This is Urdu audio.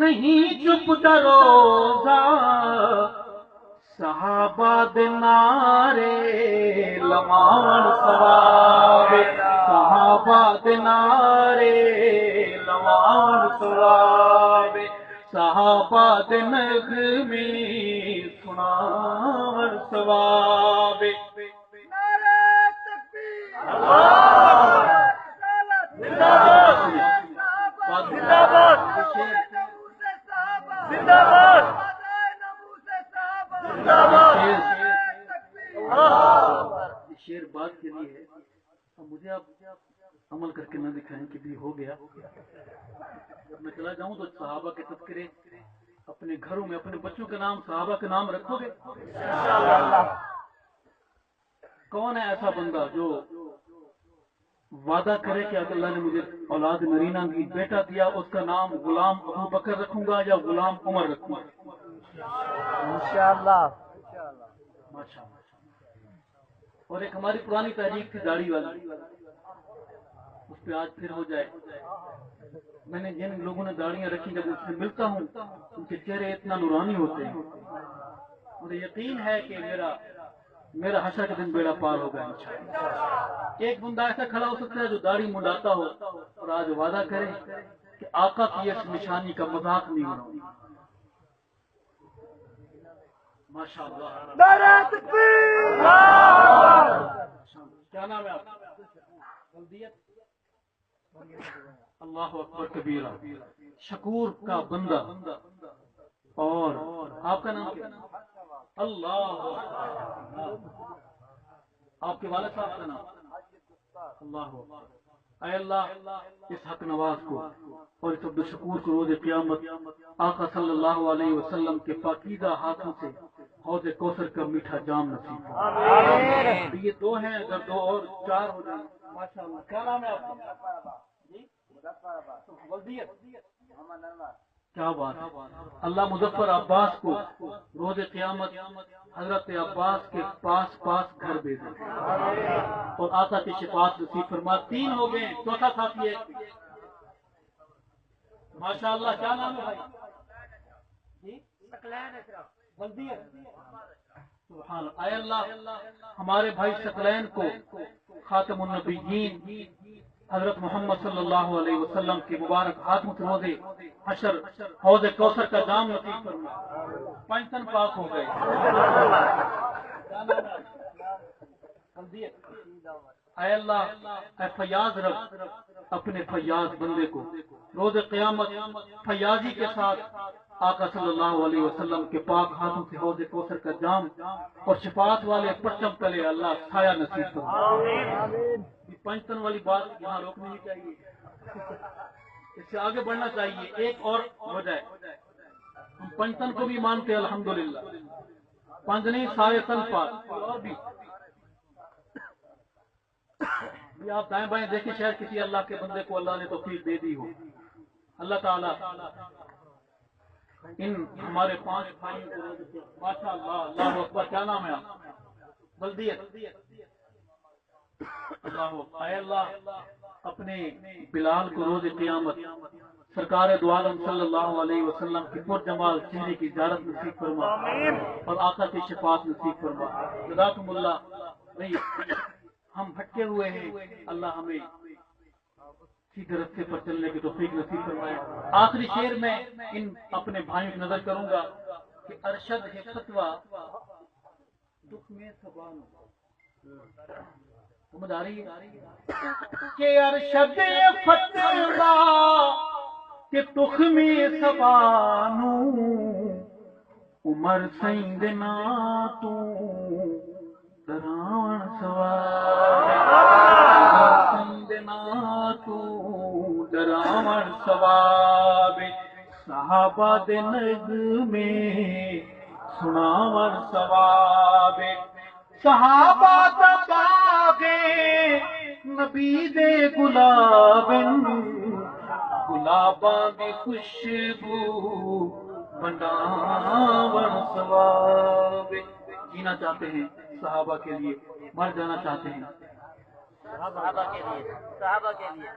نہیں چپ دروزہ صحابہ دے نعرے لوان ثواب صحابہ دے نعرے لوان ثواب صحابہ دے نغمے سناون ثواب شیر بات کے لیے ہے، اب مجھے آپ عمل کر کے نہ دکھائیں کہ بھی ہو گیا. جب میں چلا جاؤں تو صحابہ کے تذکرے اپنے گھروں میں اپنے بچوں کے نام صحابہ کے نام رکھو گے؟ کون ہے ایسا بندہ جو وعدہ کرے کہ اگر اللہ نے مجھے اولاد نرینہ کی بیٹا دیا اس کا نام غلام ابو بکر رکھوں گا یا غلام عمر رکھوں گا؟ انشاءاللہ ماشاءاللہ. اور ایک ہماری پرانی تحریک تھی داڑھی والی، اس پہ آج پھر ہو جائے. میں نے جن لوگوں نے داڑیاں رکھی جب اس سے ملتا ہوں ان کے چہرے اتنا نورانی ہوتے ہیں، مجھے یقین ہے کہ میرا حشر کے دن بیڑا پار ہوگا انشاءاللہ. ایک بندہ ایسا کھڑا ہو سکتا ہے جو داڑھی منڈاتا ہو اور آج وعدہ کرے کہ آقا کی اس نشانی کا مذاق نہیں بناؤں گا. ماشاءاللہ. نعرہ تکبیر. کیا نام ہے آپ کا؟ بلدیت. اللہ اکبر کبیرہ. شکور کا بندہ. اور آپ کا نام کیا؟ اللہ. آپ کے والد صاحب کا نام؟ اللہ. اے اللہ اس حق نواز کو اور اس عبد الشکور کو روز قیامت آقا صلی اللہ علیہ وسلم کے پاکیزہ ہاتھوں سے حوض کوثر کا میٹھا جام نصیب فرمائے. یہ دو ہیں، اگر دو اور چار ہو جائیں. ماشاءاللہ. کیا نام ہے آپ کا؟ بلدیت. کیا بات ہے. اللہ مظفر عباس کو روز قیامت حضرت عباس کے پاس گھر دے دے اور آقا کی شفاعت نصیب فرما. تین ہو گئے، چوتھا ساتھی ہے. ماشاءاللہ. کیا نام ہے بھائی؟ بلدیت. سبحان اللہ. اے اللہ ہمارے بھائی ثقلین کو خاتم النبیین حضرت محمد صلی اللہ علیہ وسلم کے مبارک ہاتھوں سے روزے حشر حوض کوثر کا جام نصیب فرما. پنجتن پاک ہو گئے. اے اللہ اے فیاض رب اپنے فیاض بندے کو روز قیامت فیاضی کے ساتھ آقا صلی اللہ علیہ وسلم کے پاک ہاتھوں سے حوض کوثر کا جام اور شفاعت والے پرچم تلے اللہ سایہ نصیب فرما. پنجتن والی بات یہاں روکنی نہیں چاہیے، اس سے آگے بڑھنا چاہیے. ایک اور ہو جائے. ہم پنجتن کو بھی مانتے ہیں الحمدللہ. پنجنی سارے تن پاک. اور بھی آپ دائیں بائیں دیکھیں شاید کسی اللہ کے بندے کو اللہ نے توفیق دے دی ہو. اللہ تعالیٰ ان ہمارے 5 بھائیوں کو ماشاء اللہ. اللہ اکبر. کیا نام ہے آپ؟ بلدیت. اللہ. اے اللہ اپنے بلال کو روز قیامت سرکار دو عالم صلی اللہ علیہ وسلم کی پرجمال چہرے کی زیارت نصیب فرما اور آقا کی شفاعت نصیب فرما. جزاکم اللہ. ہم بھٹکے ہوئے ہیں، اللہ ہمیں سیدھے راستے پر چلنے کی توفیق نصیب فرمائے. آخری شعر میں ان اپنے بھائیوں کی نظر کروں گا کہ ارشد ہے فتویٰ دکھ میں سبانو. سمجھ آ رہی ہے کہ ارشد فتویٰ کہ تخ میں سبانو عمر سائیں نا تو دراون سواب تو دراون سواب صحابہ دے نغمے سناون سواب صحابہ دا باغے نبی دے گلاباں دی خوشبو بناون ثواب. جینا چاہتے ہیں صحابہ کے لیے، مر جانا چاہتے ہیں صحابہ کے لیے